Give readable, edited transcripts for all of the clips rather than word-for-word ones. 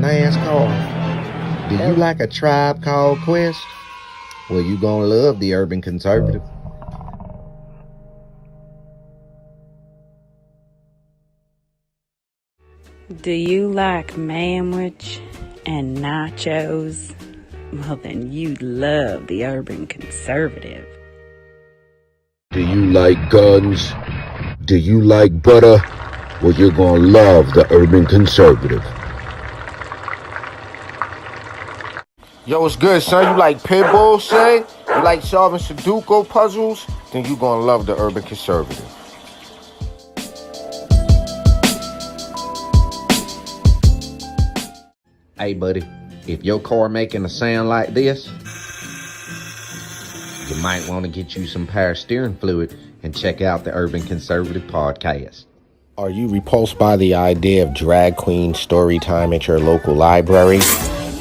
NASCAR? Do you like a Tribe Called Quest? Well, you gonna love the Urban Conservative. Do you like manwich and nachos? Well, then you'd love the Urban Conservative. Do you like guns? Do you like butter? Well, you're gonna love the Urban Conservative. Yo, what's good, son? You like pit bulls, say? You like solving Sudoku puzzles? Then you gonna love the Urban Conservative. Hey, buddy, if your car making a sound like this, you might want to get you some power steering fluid and check out the Urban Conservative podcast. Are you repulsed by the idea of drag queen story time at your local library,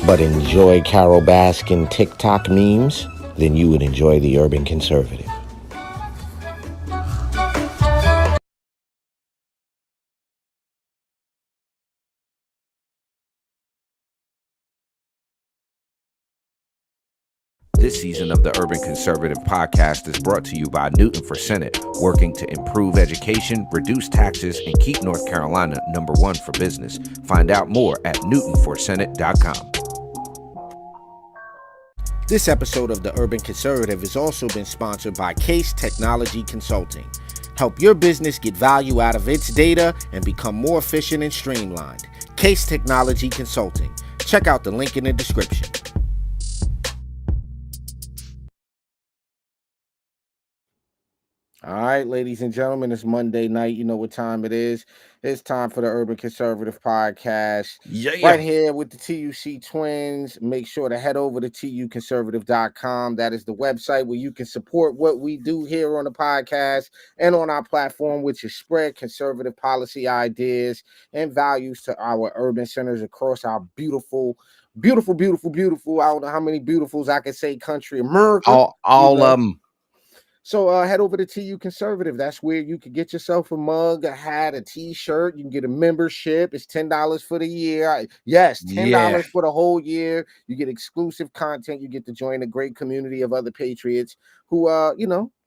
but enjoy Carol Baskin TikTok memes? Then you would enjoy the Urban Conservative. This season of the Urban Conservative podcast is brought to you by Newton for Senate, working to improve education, reduce taxes, and keep North Carolina #1 for business. Find out more at newtonforsenate.com. This episode of the Urban Conservative has also been sponsored by Case Technology Consulting. Help your business get value out of its data and become more efficient and streamlined. Case Technology Consulting. Check out the link in the description. All right, ladies and gentlemen, it's Monday night. You know what time it is. It's time for the Urban Conservative podcast. Yeah. Right here with the TUC twins. Make sure to head over to tuconservative.com. That is the website where you can support what we do here on the podcast and on our platform, which is spread conservative policy ideas and values to our urban centers across our beautiful, I don't know how many beautifuls I can say country, America. All of them. So head over to TU Conservative. That's where you can get yourself a mug, a hat, a t-shirt. You can get a membership. It's $10 for the year. Yes, $10 for the whole year. You get exclusive content. You get to join a great community of other patriots who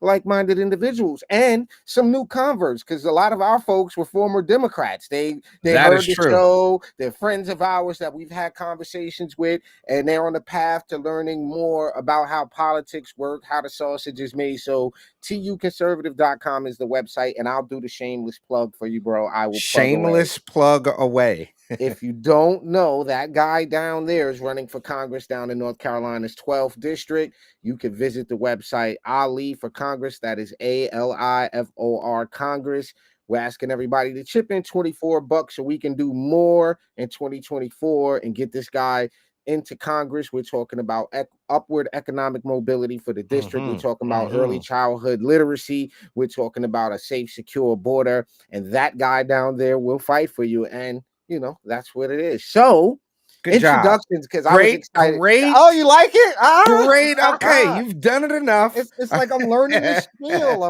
like-minded individuals and some new converts, because a lot of our folks were former Democrats. They heard the show. They're friends of ours that we've had conversations with, and they're on the path to learning more about how politics work, how the sausage is made. So tuconservative.com is the website, and I'll do the shameless plug for you, bro. I will shameless plug away. If you don't know, that guy down there is running for Congress down in North Carolina's 12th district. You can visit the website Ali for Congress. That is ALIFOR Congress. We're asking everybody to chip in $24 so we can do more in 2024 and get this guy into Congress. We're talking about upward economic mobility for the district. We're talking about early childhood literacy. We're talking about a safe, secure border. And that guy down there will fight for you. And that's what it is. So, good introductions, because I was excited. Great. Oh, you like it? Great. Okay, you've done it enough. It's like I'm learning the spiel.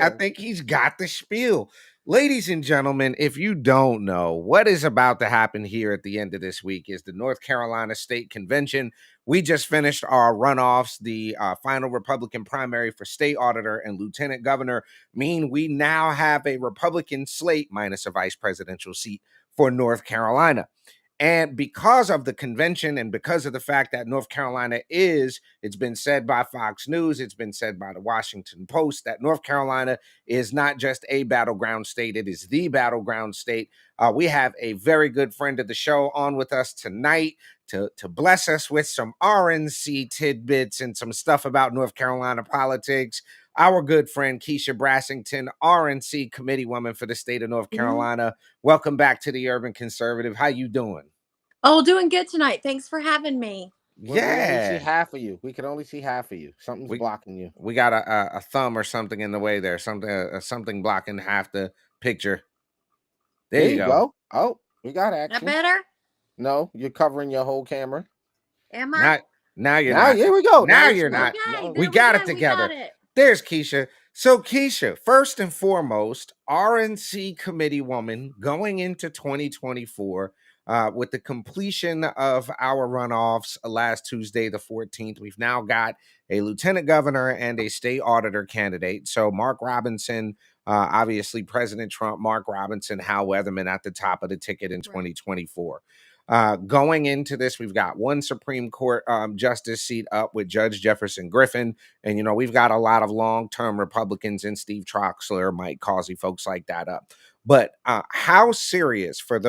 I think he's got the spiel. Ladies and gentlemen, if you don't know, what is about to happen here at the end of this week is the North Carolina State Convention. We just finished our runoffs. The final Republican primary for state auditor and lieutenant governor mean we now have a Republican slate minus a vice presidential seat for North Carolina. And because of the convention and because of the fact that North Carolina it's been said by Fox News, it's been said by the Washington Post, that North Carolina is not just a battleground state, it is the battleground state. We have a very good friend of the show on with us tonight to bless us with some RNC tidbits and some stuff about North Carolina politics. Our good friend Kyshia Brassington, RNC Committeewoman for the state of North Carolina. Welcome back to the Urban Conservative. How you doing? Oh, doing good tonight. Thanks for having me. We only see half of you. We can only see half of you. Something's blocking you. We got a thumb or something in the way there. Something blocking half the picture. There you go. Oh, we got action. That better? No, you're covering your whole camera. Am I? Now you're not. Here we go. Now you're not. Okay, we got it together. There's Kyshia. So Kyshia, first and foremost, RNC Committeewoman going into 2024. With the completion of our runoffs last Tuesday, the 14th, we've now got a lieutenant governor and a state auditor candidate. So Mark Robinson, obviously President Trump, Mark Robinson, Hal Weatherman at the top of the ticket in 2024. Going into this, we've got one Supreme Court justice seat up with Judge Jefferson Griffin. And, we've got a lot of long-term Republicans in Steve Troxler, Mike Causey, folks like that up. But how serious for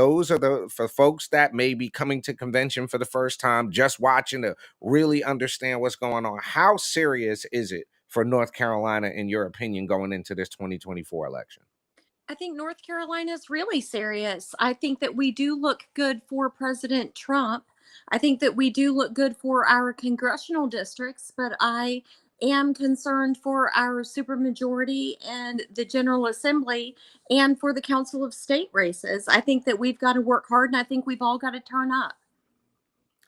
for folks that may be coming to convention for the first time, just watching to really understand what's going on, how serious is it for North Carolina, in your opinion, going into this 2024 election? I think North Carolina is really serious. I think that we do look good for President Trump. I think that we do look good for our congressional districts, but I am concerned for our supermajority and the General Assembly and for the Council of State races. I think that we've got to work hard, and I think we've all got to turn up.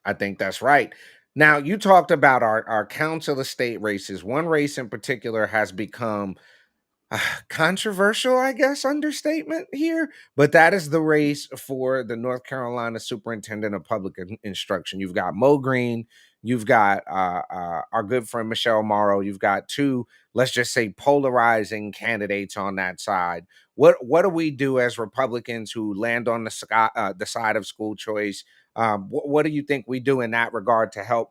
I think that's right. Now, you talked about our Council of State races. One race in particular has become controversial, I guess, understatement here, but that is the race for the North Carolina Superintendent of Public Instruction. You've got Mo Green, you've got our good friend Michelle Morrow. You've got two, let's just say, polarizing candidates on that side. What do we do as Republicans who land on the side of school choice? What do you think we do in that regard to help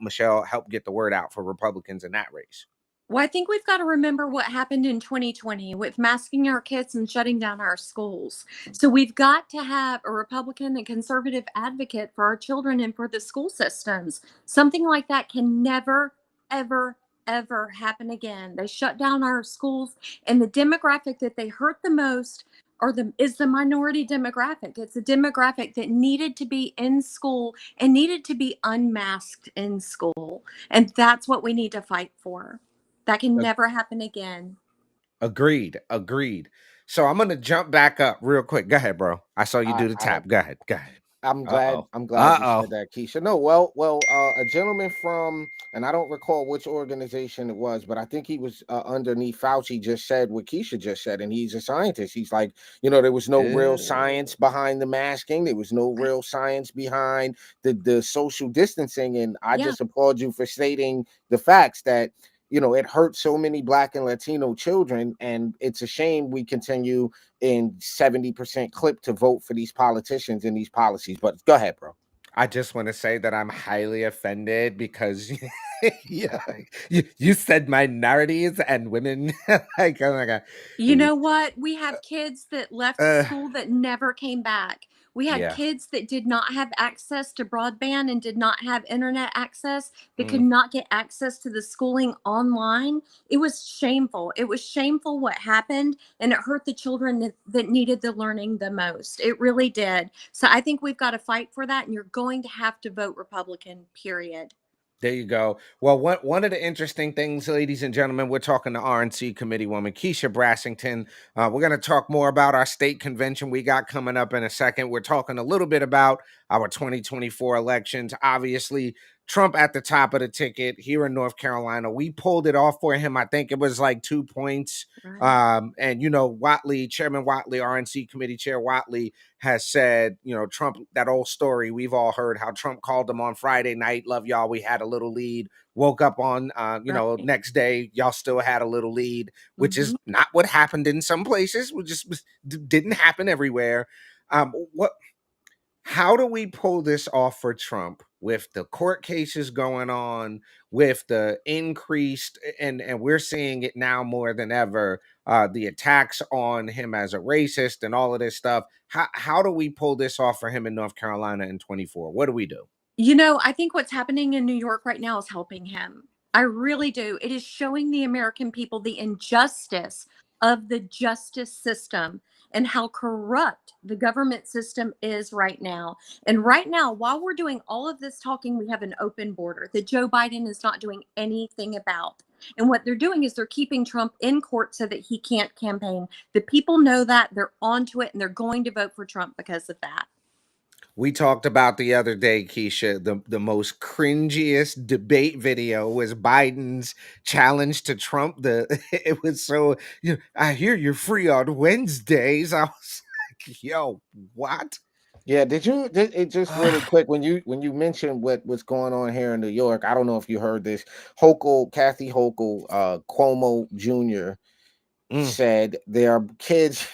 get the word out for Republicans in that race? Well, I think we've got to remember what happened in 2020 with masking our kids and shutting down our schools. So we've got to have a Republican and conservative advocate for our children and for the school systems. Something like that can never, ever, ever happen again. They shut down our schools, and the demographic that they hurt the most is the minority demographic. It's a demographic that needed to be in school and needed to be unmasked in school. And that's what we need to fight for. That can never happen again. Agreed. So I'm gonna jump back up real quick. Go ahead, bro. I saw you do the I don't. tap. Go ahead. I'm Uh glad. oh. I'm glad Uh you oh. said that, Keisha. No, a gentleman from, and I don't recall which organization it was, but I think he was underneath Fauci. Just said what Keisha just said, and he's a scientist. He's like, there was no real science behind the masking. There was no real science behind the social distancing, and I Yeah. just applaud you for stating the facts that. It hurt so many Black and Latino children, and it's a shame we continue in 70% clip to vote for these politicians and these policies. But go ahead, bro. I just want to say that I'm highly offended because yeah, you said minorities and women. Like, oh my god. You know what? We have kids that left Uh, school that never came back. We had yeah. kids that did not have access to broadband and did not have internet access, that could Mm. not get access to the schooling online. It was shameful. It was shameful what happened, and it hurt the children that needed the learning the most. It really did. So I think we've got to fight for that, and you're going to have to vote Republican, period. There you go. Well, one of the interesting things, ladies and gentlemen, we're talking to RNC Committeewoman Kyshia Brassington. We're going to talk more about our state convention we got coming up in a second. We're talking a little bit about our 2024 elections. Obviously, Trump at the top of the ticket here in North Carolina. We pulled it off for him. I think it was like 2 points. Right. And Chairman Whatley, RNC Committee Chair Whatley, has said, Trump, that old story we've all heard, how Trump called him on Friday night. Love y'all. We had a little lead. Woke up on, Right. next day, y'all still had a little lead, which Mhm. is not what happened in some places. Didn't happen everywhere. What How do we pull this off for Trump with the court cases going on, with the increased, and we're seeing it now more than ever, the attacks on him as a racist and all of this stuff? How do we pull this off for him in North Carolina in 24? What do we do? I think what's happening in New York right now is helping him. I really do. It is showing the American people the injustice of the justice system and how corrupt the government system is right now. And right now, while we're doing all of this talking, we have an open border that Joe Biden is not doing anything about. And what they're doing is they're keeping Trump in court so that he can't campaign. The people know that, they're onto it, and they're going to vote for Trump because of that. We talked about the other day, Keisha, the most cringiest debate video was Biden's challenge to Trump. It was so, I hear you're free on Wednesdays. I was like, yo, what? Yeah, it just really quick when you mentioned what's going on here in New York. I don't know if you heard this. Kathy Hochul, Cuomo Jr. Mm, said there are kids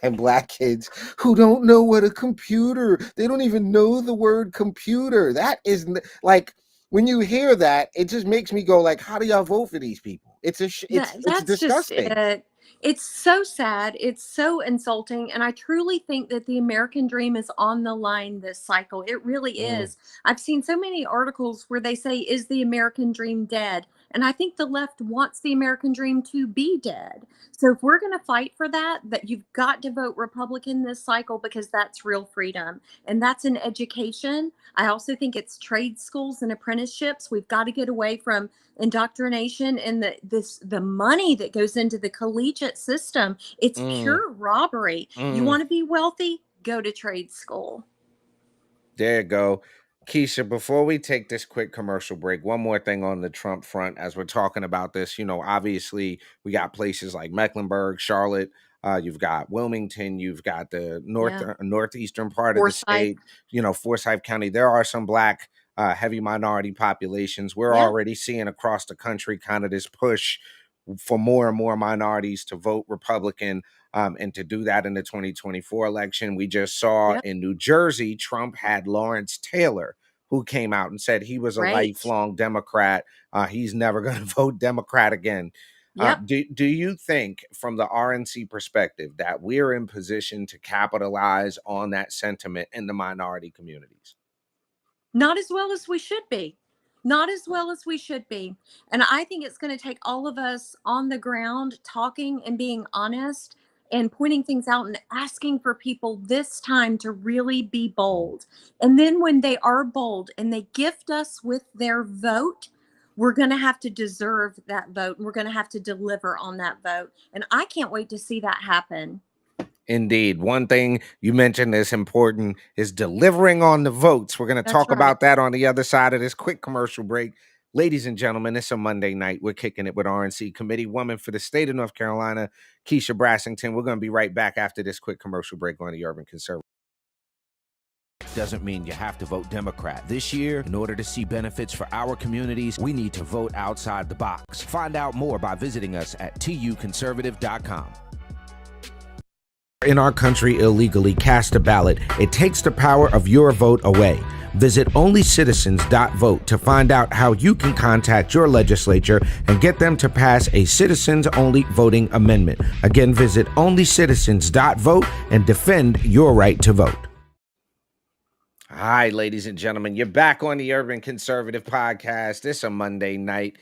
and black kids who don't know what a computer. They don't even know the word computer. That is like when you hear that, it just makes me go like, how do y'all vote for these people? It's That's just disgusting. it. It's so sad. It's so insulting. And I truly think that the American dream is on the line this cycle. It really Mm, is. I've seen so many articles where they say, is the American dream dead? And I think the left wants the American dream to be dead. So if we're going to fight for that, that you've got to vote Republican this cycle because that's real freedom. And that's in education. I also think it's trade schools and apprenticeships. We've got to get away from indoctrination and the money that goes into the collegiate system. It's mm, pure robbery. You mm. want to be wealthy, go to trade school. There you go. Kyshia, before we take this quick commercial break, one more thing on the Trump front as we're talking about this. Obviously, we got places like Mecklenburg, Charlotte, you've got Wilmington, you've got the Yeah. northeastern part of the Forsyth. state, Forsyth County. There are some black, heavy minority populations. We're Yeah. already seeing across the country kind of this push for more and more minorities to vote Republican. And to do that in the 2024 election, we just saw Yep. in New Jersey, Trump had Lawrence Taylor, who came out and said he was a Right. lifelong Democrat. He's never going to vote Democrat again. Yep. Do you think, from the RNC perspective, that we're in position to capitalize on that sentiment in the minority communities? Not as well as we should be. Not as well as we should be. And I think it's going to take all of us on the ground talking and being honest and pointing things out and asking for people this time to really be bold. And then when they are bold and they gift us with their vote, we're going to have to deserve that vote and we're going to have to deliver on that vote. And I can't wait to see that happen. Indeed. One thing you mentioned is important is delivering on the votes. We're going to That's talk right. about that on the other side of this quick commercial break. Ladies and gentlemen, it's a Monday night. We're kicking it with RNC Committeewoman for the state of North Carolina, Kyshia Brassington. We're going to be right back after this quick commercial break on the Urban Conservative. Doesn't mean you have to vote Democrat. This year, in order to see benefits for our communities, we need to vote outside the box. Find out more by visiting us at tuconservative.com. In our country illegally cast a ballot, it takes the power of your vote away. Visit onlycitizens.vote to find out how you can contact your legislature and get them to pass a citizens-only voting amendment. Again, visit onlycitizens.vote and defend your right to vote. Hi, ladies and gentlemen. You're back on the Urban Conservative Podcast. It's a Monday night.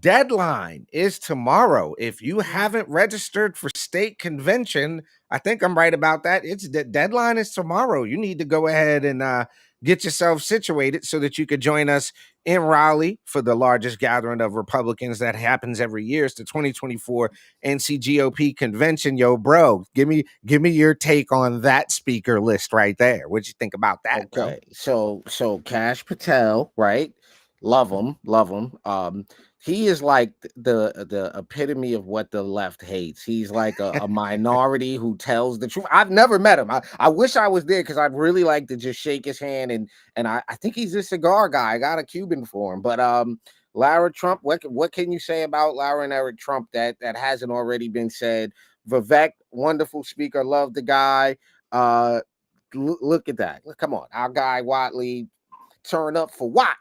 Deadline is tomorrow. If you haven't registered for state convention, I think I'm right about that. It's the deadline is tomorrow. You need to go ahead and get yourself situated so that you could join us in Raleigh for the largest gathering of Republicans that happens every year. It's the 2024 NCGOP convention. Yo, bro, give me your take on that speaker list right there. What'd you think about that, bro? Okay, so Cash Patel, right? Love him, love him. He is like the epitome of what the left hates. He's like a minority who tells the truth. I've never met him. I wish I was there because I'd really like to just shake his hand and I think he's a cigar guy. I got a Cuban for him. But Lara Trump, what can you say about Lara and Eric Trump that hasn't already been said? Vivek, wonderful speaker, love the guy. Look at that. Come on, our guy Watley turn up for what?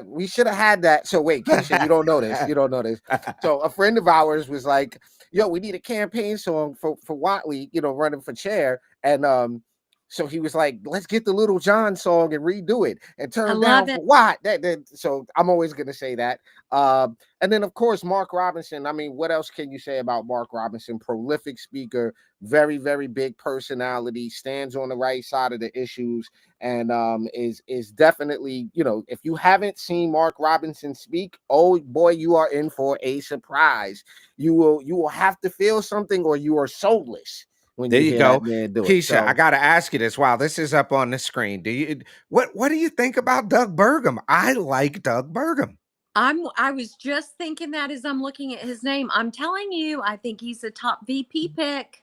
We should have had that. So wait, Kyshia, you don't know this. You don't know this. So a friend of ours was like, "Yo, we need a campaign song for Watley, running for chair." And so he was like, "Let's get the Little John song and redo it and I turn down love for it. what?" So I'm always gonna say that. And then of course Mark Robinson. I mean, what else can you say about Mark Robinson? Prolific speaker, very very big personality, stands on the right side of the issues, and is definitely, if you haven't seen Mark Robinson speak, oh boy, you are in for a surprise. You will have to feel something, or you are soulless when There you you hear that go. man do it. Kyshia, I So gotta ask you this while this is up on the screen. What do you think about Doug Burgum? I like Doug Burgum. I was just thinking that as I'm looking at his name. I'm telling you, I think he's a top VP pick.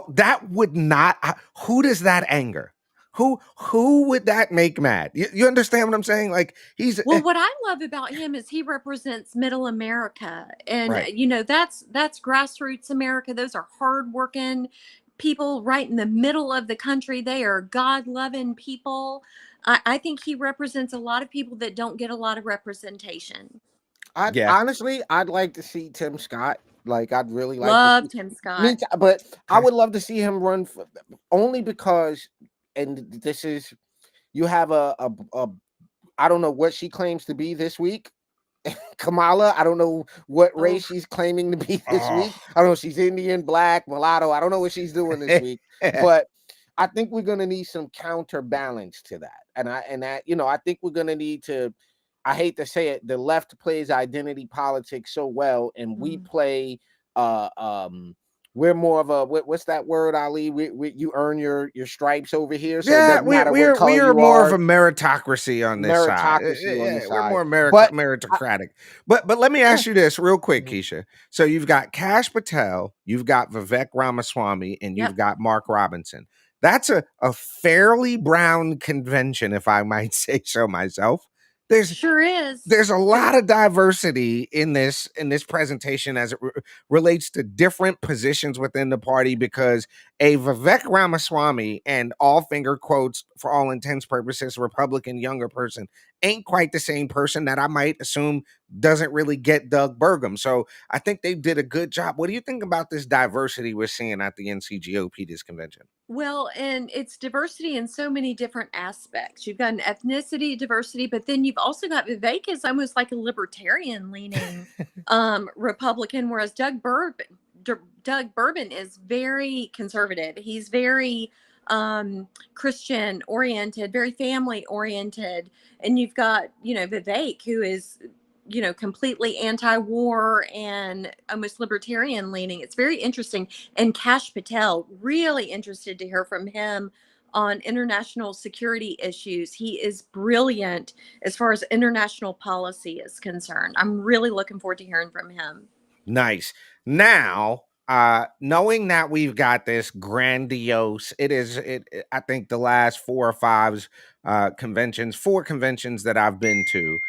That would not. Who does that anger? Who would that make mad? You understand what I'm saying? Like he's Well, what I love about him is he represents middle America. And right. that's grassroots America. Those are hardworking people right in the middle of the country. They are God-loving people. I think he represents a lot of people that don't get a lot of representation. Yeah. I'd like to see Tim Scott. Like, I'd really like to see Love Tim me, Scott. but I Okay. would love to see him run for, only because, and this is, you have a I don't know what she claims to be this week. Kamala, I don't know what Oh, race she's claiming to be this Oh. week. I don't know if she's Indian, black, mulatto. I don't know what she's doing this week, but I think we're gonna need some counterbalance to that. I think we're gonna need to. I hate to say it, the left plays identity politics so well, and we mm. play. Uh, um, we're more of a what's that word, Ali? You earn your stripes over here, so it Yeah, doesn't matter what we color are you more of are. a meritocracy on this side. Meritocracy on Yeah, this we're side, more but meritocratic. But let me yeah. ask you this real quick, Mhm. Kyshia. So you've got Kash Patel, you've got Vivek Ramaswamy, and you've Yep. got Mark Robinson. That's a fairly brown convention, if I might say so myself. There's Sure is. there's a lot of diversity in this presentation as it relates to different positions within the party, because a Vivek Ramaswamy, and all finger quotes for all intents purposes, Republican younger person, ain't quite the same person that I might assume doesn't really get Doug Burgum. So I think they did a good job. What do you think about this diversity we're seeing at the NCGOP this convention? Well, and it's diversity in so many different aspects. You've got an ethnicity diversity, but then you've also got Vivek is almost like a libertarian leaning Republican, whereas Doug Bourbon is very conservative. He's very Christian oriented, very family oriented. And you've got, Vivek, who is completely anti-war and almost libertarian leaning. It's very interesting. And Kash Patel, really interested to hear from him on international security issues. He is brilliant as far as international policy is concerned. I'm really looking forward to hearing from him. Nice. Now, knowing that we've got this grandiose, I think the last four conventions that I've been to,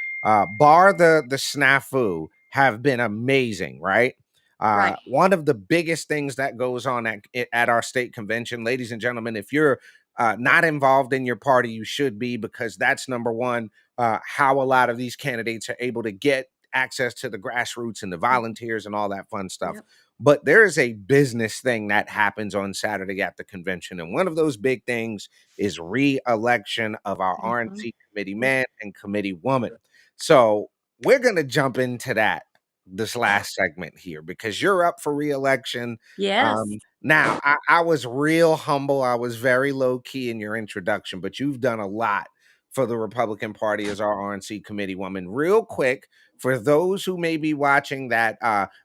bar the snafu, have been amazing, right? Right. One of the biggest things that goes on at our state convention, ladies and gentlemen, if you're not involved in your party, you should be, because that's number one. How a lot of these candidates are able to get access to the grassroots and the volunteers and all that fun stuff. Yep. But there is a business thing that happens on Saturday at the convention. And one of those big things is re-election of our Mhm. RNC committee man and committee woman. So we're going to jump into that this last segment here, because you're up for re-election. Yes. Now, I was real humble. I was very low key in your introduction, but you've done a lot for the Republican Party as our RNC committee woman. Real quick, for those who may be watching that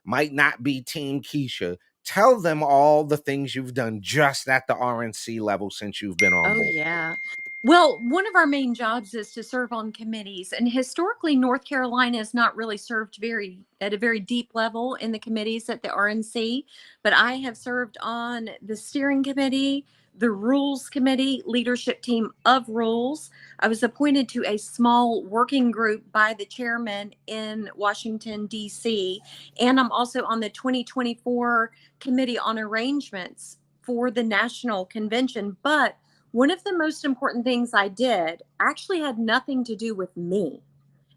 might not be Team Kyshia, tell them all the things you've done just at the RNC level since you've been on Oh, board. yeah. Well, one of our main jobs is to serve on committees. And historically, North Carolina has not really served at a very deep level in the committees at the RNC. But I have served on the steering committee, the rules committee, leadership team of rules. I was appointed to a small working group by the chairman in Washington, D.C. And I'm also on the 2024 Committee on Arrangements for the national convention. But one of the most important things I did actually had nothing to do with me.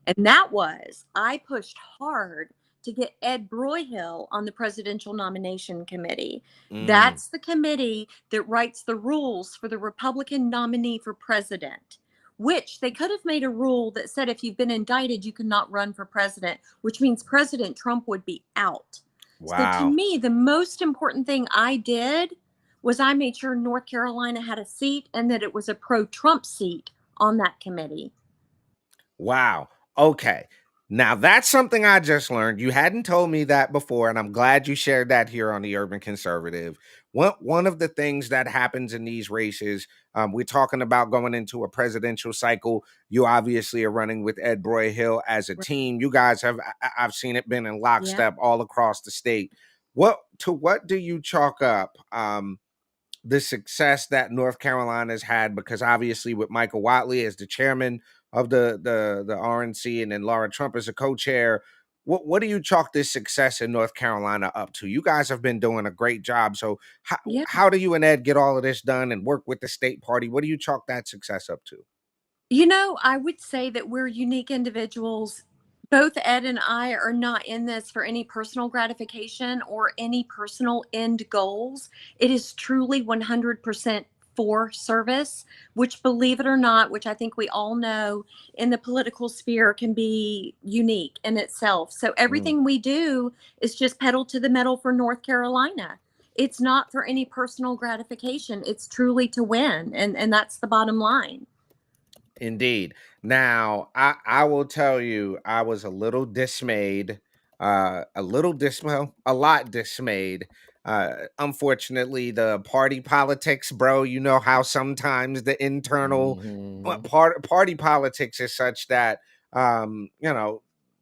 And that was I pushed hard to get Ed Broyhill on the presidential nomination committee. Mm, That's the committee that writes the rules for the Republican nominee for president, which they could have made a rule that said if you've been indicted, you cannot run for president, which means President Trump would be out. So to wow. me, the most important thing I did was I made sure North Carolina had a seat and that it was a pro-Trump seat on that committee. Wow. Okay. Now that's something I just learned. You hadn't told me that before, and I'm glad you shared that here on the Urban Conservative. One of the things that happens in these races, we're talking about going into a presidential cycle. You obviously are running with Ed Broyhill as a Right. team. You guys have, I've seen it been in Yeah. lockstep all across the state. what do you chalk up the success that North Carolina's had? Because obviously with Michael Whatley as the chairman of the RNC, and then Laura Trump as a co-chair, what do you chalk this success in North Carolina up to? You guys have been doing a great job. So Yeah. how do you and Ed get all of this done and work with the state party? What do you chalk that success up to? I would say that we're unique individuals. Both Ed and I are not in this for any personal gratification or any personal end goals. It is truly 100% for service, which, believe it or not, which I think we all know in the political sphere can be unique in itself. So everything we do is just pedal to the metal for North Carolina. It's not for any personal gratification. It's truly to win. And that's the bottom line. Indeed. Now, I will tell you, I was a little dismayed, a lot dismayed. Unfortunately, the party politics, bro. You know how sometimes the internal party politics is such that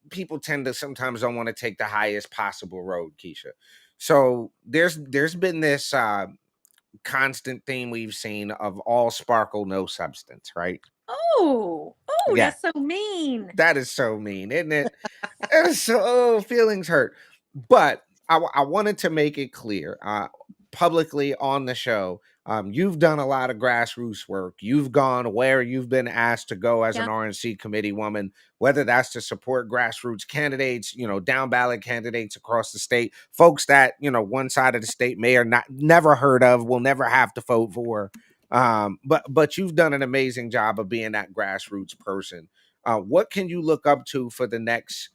people tend to sometimes don't want to take the highest possible road, Kyshia. So there's been this constant theme we've seen of all sparkle, no substance, right? Oh, Yeah, that's so mean. that is so mean, isn't it? It's so feelings hurt. But I wanted to make it clear publicly on the show. You've done a lot of grassroots work. You've gone where you've been asked to go as an RNC committee woman, whether that's to support grassroots candidates, down ballot candidates across the state, folks that, one side of the state may or not never heard of, will never have to vote for. But you've done an amazing job of being that grassroots person. What can you look up to for the next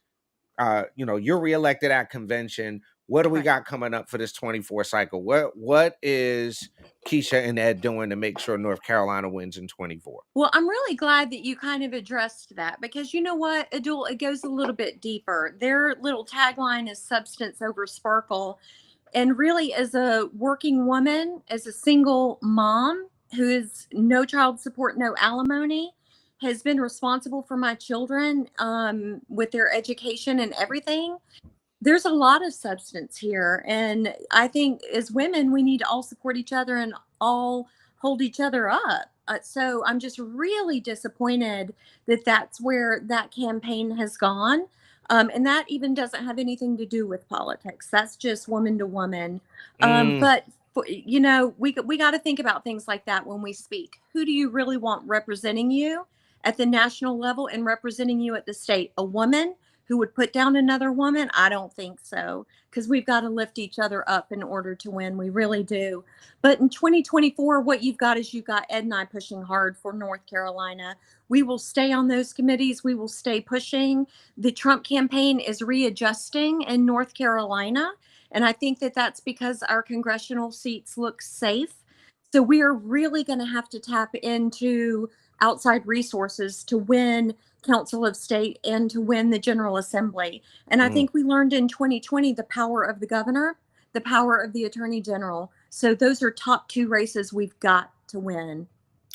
you're reelected at convention? What do we got coming up for this 24 cycle? What is Kyshia and Ed doing to make sure North Carolina wins in 24? Well, I'm really glad that you kind of addressed that, because you know what, Adul, it goes a little bit deeper. Their little tagline is substance over sparkle. And really, as a working woman, as a single mom who is no child support, no alimony, has been responsible for my children with their education and everything, there's a lot of substance here. And I think as women, we need to all support each other and all hold each other up. So I'm just really disappointed that that's where that campaign has gone. And that even doesn't have anything to do with politics. That's just woman to woman. But we got to think about things like that when we speak. Who do you really want representing you at the national level and representing you at the state? A woman who would put down another woman? I don't think so, because we've got to lift each other up in order to win. We really do. But in 2024, what you've got is you've got Ed and I pushing hard for North Carolina. We will stay on those committees. We will stay pushing. The Trump campaign is readjusting in North Carolina. And I think that that's because our congressional seats look safe. So we are really going to have to tap into outside resources to win Council of State and to win the General Assembly. And I think we learned in 2020 the power of the governor, the power of the attorney general. So those are top two races we've got to win.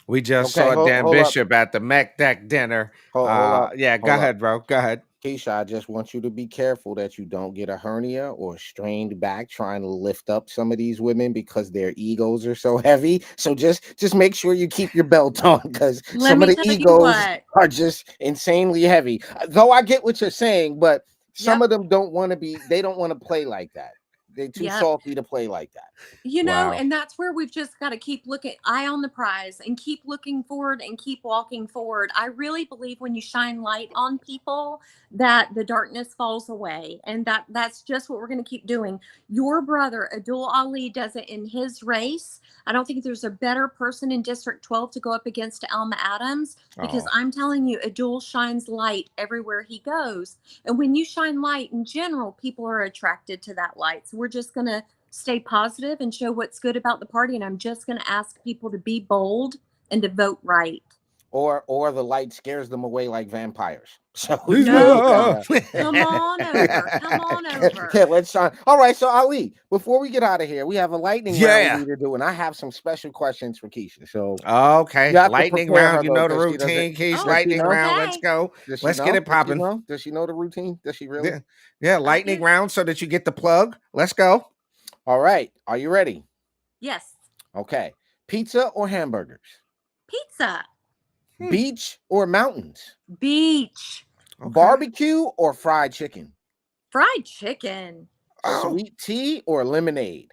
We just saw Dan Bishop at the MEC Deck dinner. Go ahead, bro. Go ahead. Kyshia, I just want you to be careful that you don't get a hernia or a strained back trying to lift up some of these women because their egos are so heavy. So just make sure you keep your belt on, because some of the egos are just insanely heavy. Though I get what you're saying, but some of them don't want to play like that. They're too salty to play like that. And that's where we've just got to keep looking, eye on the prize, and keep looking forward and keep walking forward. I really believe when you shine light on people that the darkness falls away. And that's just what we're going to keep doing. Your brother, Adul Ali, does it in his race. I don't think there's a better person in District 12 to go up against Alma Adams, because I'm telling you, Adul shines light everywhere he goes. And when you shine light in general, people are attracted to that light. So we're just going to stay positive and show what's good about the party. And I'm just going to ask people to be bold and to vote right. Or the light scares them away like vampires. So no, come on over. Yeah, let's shine. All right, so Ali, before we get out of here, we have a lightning round we need to do, and I have some special questions for Kyshia. So lightning round, you know the routine, Kyshia. Lightning round, let's go. Let's get it popping. Does she know the routine? Does she really? Yeah, lightning round so that you get the plug. Let's go. All right. Are you ready? Yes. Okay. Pizza or hamburgers? Pizza. Beach or mountains? Beach. Okay. Barbecue or fried chicken? Fried chicken. Oh, Sweet tea or lemonade?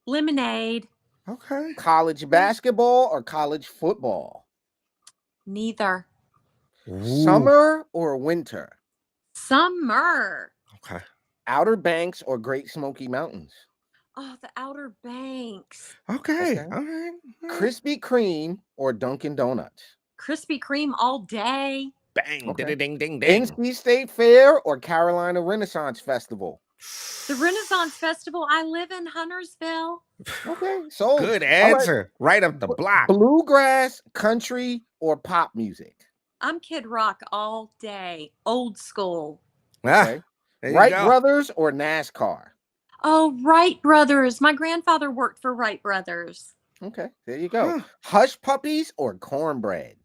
Lemonade. okay. College basketball or college football? Neither. Ooh, Summer or winter? Summer. okay. Outer Banks or Great Smoky Mountains? Oh, the Outer Banks. Okay. Okay. All right. Krispy Kreme or Dunkin' Donuts? Krispy Kreme all day. Bang. Okay. Ding, ding, ding. NC State Fair or Carolina Renaissance Festival? The Renaissance Festival. I live in Huntersville. Okay, so Good all right. answer. Right up the block. Bluegrass, country, or pop music? I'm Kid Rock all day. Old school. Okay. There you Wright go. Brothers or NASCAR? Oh, Wright Brothers. My grandfather worked for Wright Brothers. Okay, there you go. Hush Puppies or cornbread?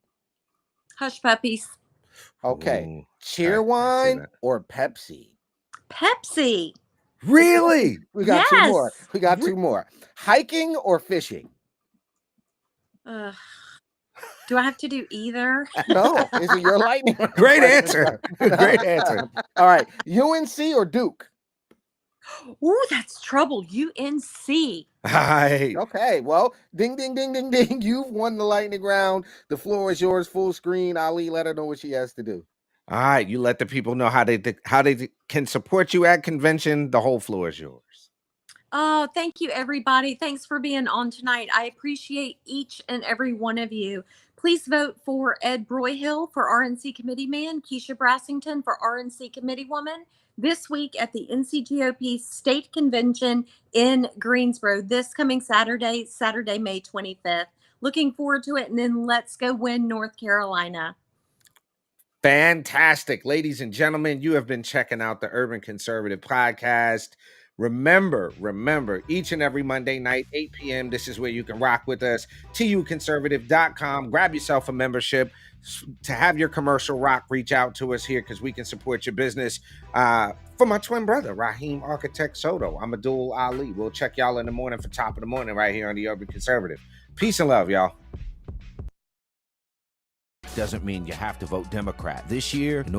Hush Puppies. Okay. Ooh, Cheer I see wine that. or Pepsi? Pepsi. Really? We got two more. Yes. We got two more. Hiking or fishing? Ugh. Do I have to do either? No, is it your lightning? Great answer. Great answer. All right. UNC or Duke? Ooh, that's trouble. UNC. Hi. Okay, well, ding, ding, ding, ding, ding. You've won the lightning round. The floor is yours, full screen. Ali, let her know what she has to do. All right. You let the people know how they can support you at convention. The whole floor is yours. Oh, thank you, everybody. Thanks for being on tonight. I appreciate each and every one of you. Please vote for Ed Broyhill for RNC Committeeman, Kyshia Brassington for RNC Committeewoman this week at the NCGOP State Convention in Greensboro this coming Saturday, May 25th. Looking forward to it. And then let's go win North Carolina. Fantastic. Ladies and gentlemen, you have been checking out the Urban Conservative Podcast. Remember, each and every Monday night, 8 p.m., this is where you can rock with us. TUconservative.com. Grab yourself a membership. To have your commercial rock, reach out to us here because we can support your business. For my twin brother, Raheem Architect Soto, I'm Abdul Ali. We'll check y'all in the morning for Top of the Morning right here on the Urban Conservative. Peace and love, y'all. Doesn't mean you have to vote Democrat. This year, in